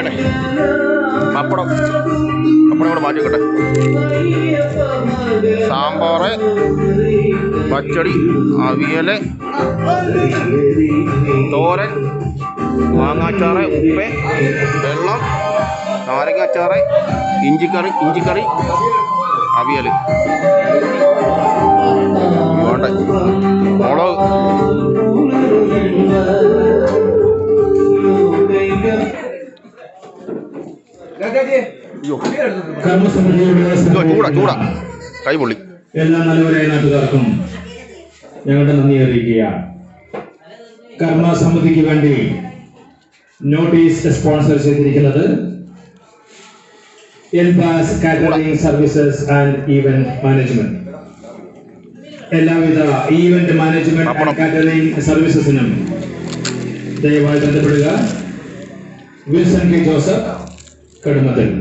മാറ്റിക്കട്ടെ. പപ്പടം കൂടെ മാറ്റിക്കട്ടെ. സാമ്പാർ, പച്ചടി, അവിയൽ, തോരൻ, മാങ്ങാച്ചാറ്, ഉപ്പ്, വെള്ളം, നാരങ്ങാച്ചാറ്, ഇഞ്ചിക്കറി, അവിയൽ, വേണ്ട മുളക്, ചൂടാ കൈ പൊള്ളി. എല്ലാ നല്ലവരായ നാട്ടുകാർക്കും ഞങ്ങളുടെ നന്ദി അറിയിക്കുകയാണ്. കർമ്മസമിതിക്ക് വേണ്ടി നോട്ടീസ് സ്പോൺസർ ചെയ്തിരിക്കുന്നത് Elbas catering services and event management. എല്ലാവിധ ഈവന്റ് മാനേജ്മെന്റ് ആൻഡ് കാറ്ററിംഗ് സർവീസസിനും ദയവായി ബന്ധപ്പെടുക. Wilson K Joseph, Kadumathil.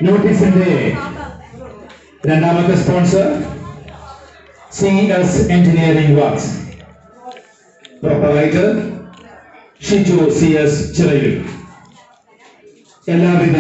നോട്ടീസിന്റെ രണ്ടാമത്തെ sponsor CS engineering works, proprietor Shiju CS Chirayur. എല്ലാവിധ